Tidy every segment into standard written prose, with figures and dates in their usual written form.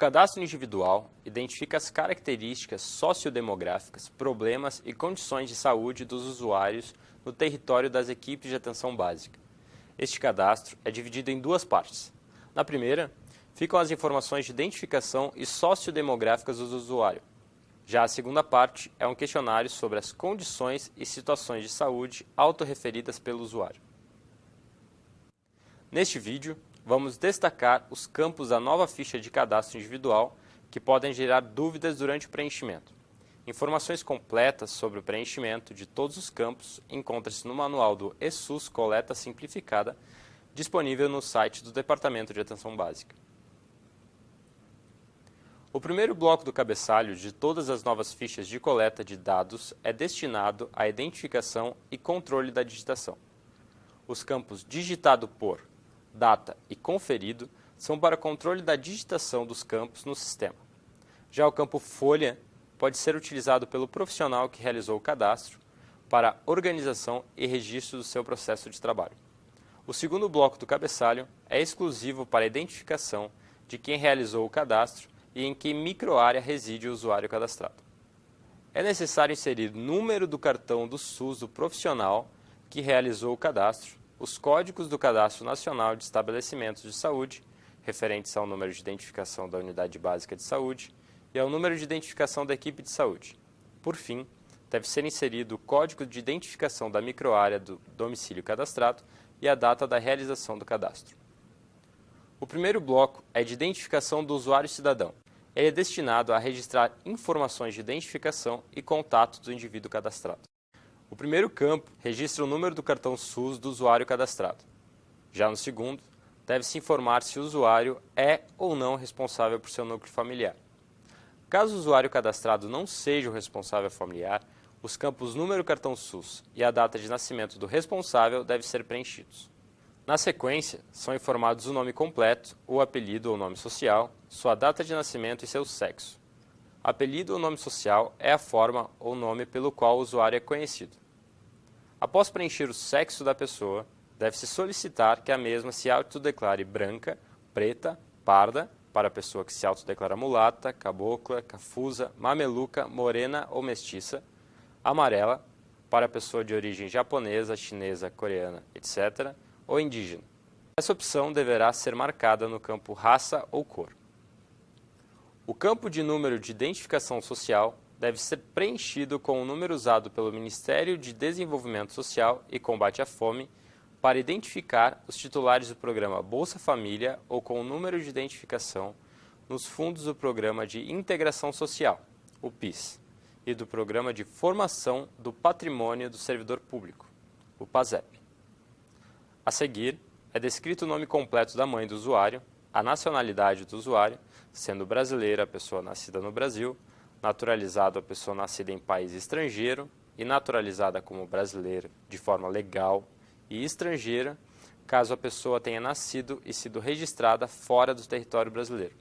cadastro individual identifica as características sociodemográficas, problemas e condições de saúde dos usuários no território das equipes de atenção básica. Este cadastro é dividido em duas partes. Na primeira, ficam as informações de identificação e sociodemográficas do usuário. Já a segunda parte é um questionário sobre as condições e situações de saúde autorreferidas pelo usuário. Neste vídeo, vamos destacar os campos da nova ficha de cadastro individual que podem gerar dúvidas durante o preenchimento. Informações completas sobre o preenchimento de todos os campos encontram-se no manual do ESUS Coleta Simplificada, disponível no site do Departamento de Atenção Básica. O primeiro bloco do cabeçalho de todas as novas fichas de coleta de dados é destinado à identificação e controle da digitação. Os campos digitado por, data e conferido são para controle da digitação dos campos no sistema. Já o campo folha pode ser utilizado pelo profissional que realizou o cadastro para organização e registro do seu processo de trabalho. O segundo bloco do cabeçalho é exclusivo para a identificação de quem realizou o cadastro e em que microárea reside o usuário cadastrado. É necessário inserir número do cartão do SUS do profissional que realizou o cadastro, os códigos do Cadastro Nacional de Estabelecimentos de Saúde, referentes ao número de identificação da Unidade Básica de Saúde, e ao número de identificação da equipe de saúde. Por fim, deve ser inserido o código de identificação da microárea do domicílio cadastrado e a data da realização do cadastro. O primeiro bloco é de identificação do usuário cidadão. Ele é destinado a registrar informações de identificação e contato do indivíduo cadastrado. O primeiro campo registra o número do cartão SUS do usuário cadastrado. Já no segundo, deve-se informar se o usuário é ou não responsável por seu núcleo familiar. Caso o usuário cadastrado não seja o responsável familiar, os campos número cartão SUS e a data de nascimento do responsável devem ser preenchidos. Na sequência, são informados o nome completo, o apelido ou nome social, sua data de nascimento e seu sexo. Apelido ou nome social é a forma ou nome pelo qual o usuário é conhecido. Após preencher o sexo da pessoa, deve-se solicitar que a mesma se autodeclare branca, preta, parda, para a pessoa que se autodeclara mulata, cabocla, cafusa, mameluca, morena ou mestiça, amarela, para a pessoa de origem japonesa, chinesa, coreana, etc., ou indígena. Essa opção deverá ser marcada no campo raça ou cor. O campo de número de identificação social deve ser preenchido com o número usado pelo Ministério de Desenvolvimento Social e Combate à Fome para identificar os titulares do programa Bolsa Família ou com o número de identificação nos fundos do Programa de Integração Social, o PIS, e do Programa de Formação do Patrimônio do Servidor Público, o PASEP. A seguir, é descrito o nome completo da mãe do usuário, a nacionalidade do usuário, sendo brasileira a pessoa nascida no Brasil, naturalizado a pessoa nascida em país estrangeiro e naturalizada como brasileira de forma legal e estrangeira, caso a pessoa tenha nascido e sido registrada fora do território brasileiro,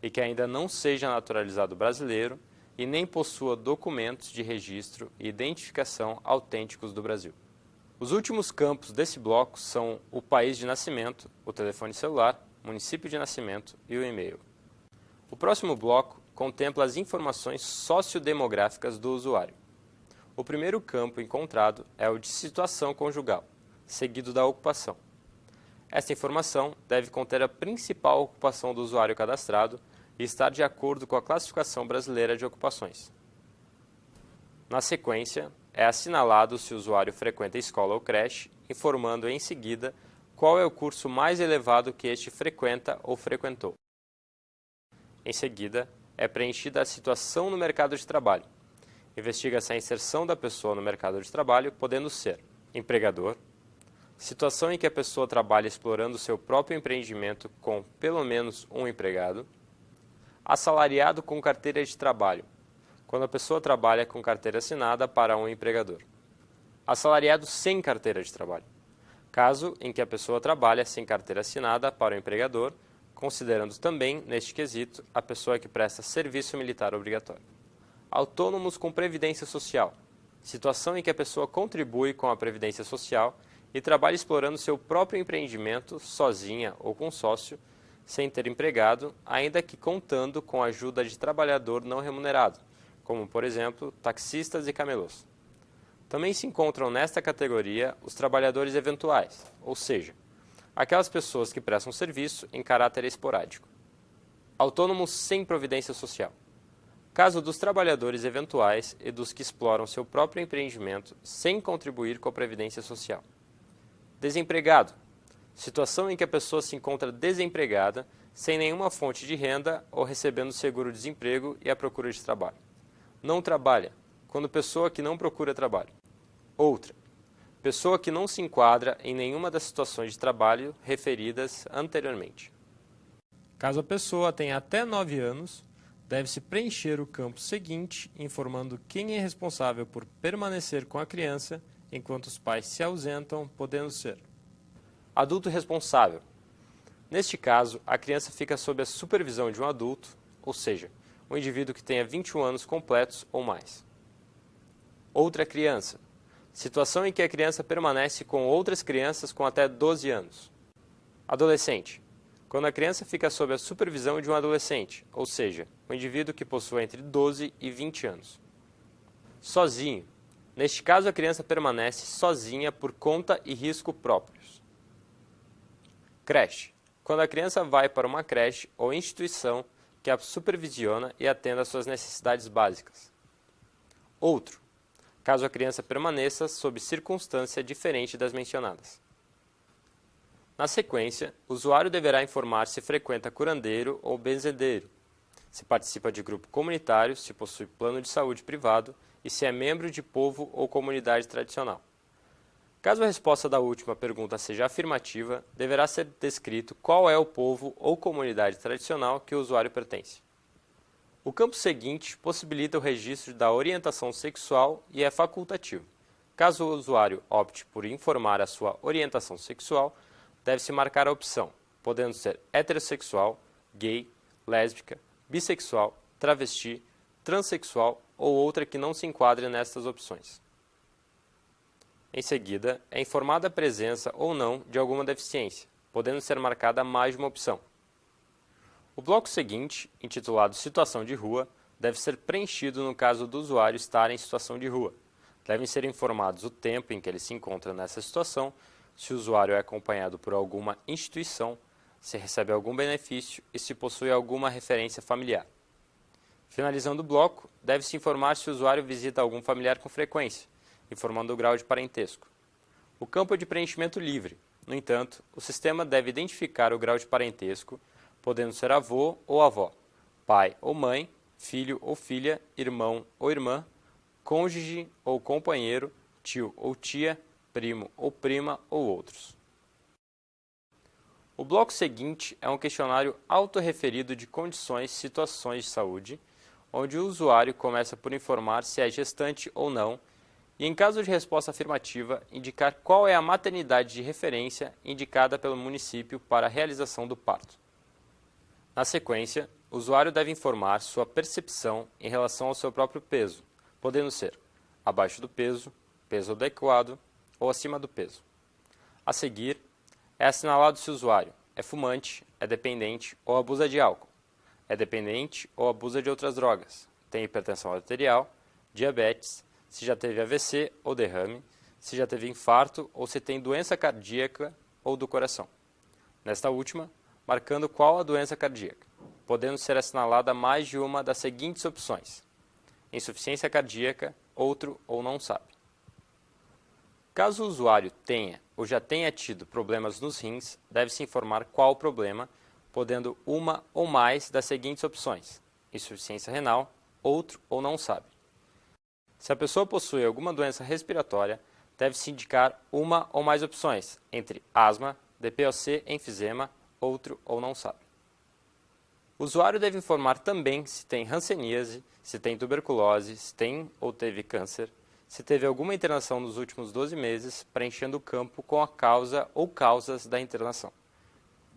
e que ainda não seja naturalizado brasileiro e nem possua documentos de registro e identificação autênticos do Brasil. Os últimos campos desse bloco são o país de nascimento, o telefone celular, município de nascimento e o e-mail. O próximo bloco contempla as informações sociodemográficas do usuário. O primeiro campo encontrado é o de situação conjugal, seguido da ocupação. Esta informação deve conter a principal ocupação do usuário cadastrado e estar de acordo com a classificação brasileira de ocupações. Na sequência, é assinalado se o usuário frequenta escola ou creche, informando em seguida qual é o curso mais elevado que este frequenta ou frequentou. Em seguida, é preenchida a situação no mercado de trabalho. Investiga-se a inserção da pessoa no mercado de trabalho, podendo ser empregador, situação em que a pessoa trabalha explorando seu próprio empreendimento com pelo menos um empregado, assalariado com carteira de trabalho, quando a pessoa trabalha com carteira assinada para um empregador. Assalariado sem carteira de trabalho, caso em que a pessoa trabalha sem carteira assinada para o empregador, considerando também, neste quesito, a pessoa que presta serviço militar obrigatório. Autônomos com previdência social, situação em que a pessoa contribui com a previdência social e trabalha explorando seu próprio empreendimento, sozinha ou com sócio, sem ter empregado, ainda que contando com a ajuda de trabalhador não remunerado, como, por exemplo, taxistas e camelôs. Também se encontram nesta categoria os trabalhadores eventuais, ou seja, aquelas pessoas que prestam serviço em caráter esporádico. Autônomos sem providência social. Caso dos trabalhadores eventuais e dos que exploram seu próprio empreendimento sem contribuir com a previdência social. Desempregado. Situação em que a pessoa se encontra desempregada, sem nenhuma fonte de renda ou recebendo seguro-desemprego e à procura de trabalho. Não trabalha, quando pessoa que não procura trabalho. Outra. Pessoa que não se enquadra em nenhuma das situações de trabalho referidas anteriormente. Caso a pessoa tenha até 9 anos, deve-se preencher o campo seguinte, informando quem é responsável por permanecer com a criança enquanto os pais se ausentam, podendo ser adulto responsável. Neste caso, a criança fica sob a supervisão de um adulto, ou seja, um indivíduo que tenha 21 anos completos ou mais. Outra criança. Situação em que a criança permanece com outras crianças com até 12 anos. Adolescente. Quando a criança fica sob a supervisão de um adolescente, ou seja, um indivíduo que possua entre 12 e 20 anos. Sozinho. Neste caso, a criança permanece sozinha por conta e risco próprios. Creche. Quando a criança vai para uma creche ou instituição que a supervisiona e atenda às suas necessidades básicas. Outro. Caso a criança permaneça sob circunstância diferente das mencionadas. Na sequência, o usuário deverá informar se frequenta curandeiro ou benzedeiro, se participa de grupo comunitário, se possui plano de saúde privado e se é membro de povo ou comunidade tradicional. Caso a resposta da última pergunta seja afirmativa, deverá ser descrito qual é o povo ou comunidade tradicional que o usuário pertence. O campo seguinte possibilita o registro da orientação sexual e é facultativo. Caso o usuário opte por informar a sua orientação sexual, deve-se marcar a opção, podendo ser heterossexual, gay, lésbica, bissexual, travesti, transexual ou outra que não se enquadre nestas opções. Em seguida, é informada a presença ou não de alguma deficiência, podendo ser marcada mais de uma opção. O bloco seguinte, intitulado Situação de Rua, deve ser preenchido no caso do usuário estar em situação de rua. Devem ser informados o tempo em que ele se encontra nessa situação, se o usuário é acompanhado por alguma instituição, se recebe algum benefício e se possui alguma referência familiar. Finalizando o bloco, deve-se informar se o usuário visita algum familiar com frequência, informando o grau de parentesco. O campo é de preenchimento livre. No entanto, o sistema deve identificar o grau de parentesco, podendo ser avô ou avó, pai ou mãe, filho ou filha, irmão ou irmã, cônjuge ou companheiro, tio ou tia, primo ou prima ou outros. O bloco seguinte é um questionário autorreferido de condições e situações de saúde, onde o usuário começa por informar se é gestante ou não, e em caso de resposta afirmativa, indicar qual é a maternidade de referência indicada pelo município para a realização do parto. Na sequência, o usuário deve informar sua percepção em relação ao seu próprio peso, podendo ser abaixo do peso, peso adequado ou acima do peso. A seguir, é assinalado se o usuário é fumante, é dependente ou abusa de álcool, é dependente ou abusa de outras drogas, tem hipertensão arterial, diabetes, se já teve AVC ou derrame, se já teve infarto ou se tem doença cardíaca ou do coração. Nesta última, marcando qual a doença cardíaca, podendo ser assinalada mais de uma das seguintes opções: insuficiência cardíaca, outro ou não sabe. Caso o usuário tenha ou já tenha tido problemas nos rins, deve-se informar qual o problema, podendo uma ou mais das seguintes opções: insuficiência renal, outro ou não sabe. Se a pessoa possui alguma doença respiratória, deve-se indicar uma ou mais opções, entre asma, DPOC, enfisema, outro ou não sabe. O usuário deve informar também se tem hanseníase, se tem tuberculose, se tem ou teve câncer, se teve alguma internação nos últimos 12 meses, preenchendo o campo com a causa ou causas da internação.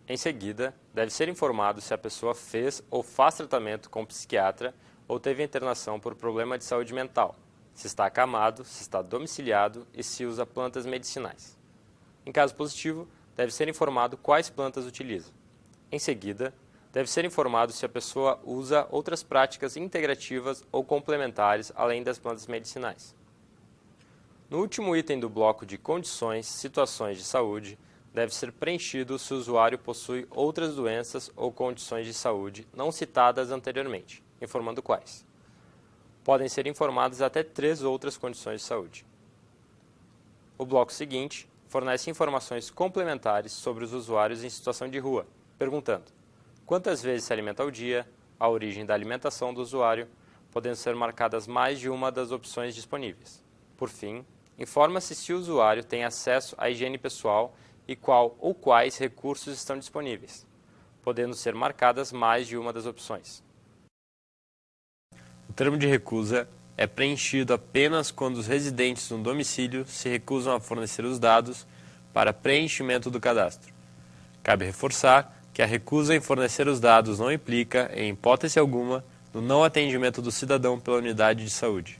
Em seguida, deve ser informado se a pessoa fez ou faz tratamento com psiquiatra ou teve internação por problema de saúde mental, se está acamado, se está domiciliado e se usa plantas medicinais. Em caso positivo, deve ser informado quais plantas utiliza. Em seguida, deve ser informado se a pessoa usa outras práticas integrativas ou complementares além das plantas medicinais. No último item do bloco de condições, situações de saúde, deve ser preenchido se o usuário possui outras doenças ou condições de saúde não citadas anteriormente, informando quais. Podem ser informadas até 3 outras condições de saúde. O bloco seguinte fornece informações complementares sobre os usuários em situação de rua, perguntando quantas vezes se alimenta ao dia, a origem da alimentação do usuário, podendo ser marcadas mais de uma das opções disponíveis. Por fim, informa-se se o usuário tem acesso à higiene pessoal e qual ou quais recursos estão disponíveis, podendo ser marcadas mais de uma das opções. O termo de recusa é preenchido apenas quando os residentes no domicílio se recusam a fornecer os dados para preenchimento do cadastro. Cabe reforçar que a recusa em fornecer os dados não implica, em hipótese alguma, no não atendimento do cidadão pela unidade de saúde.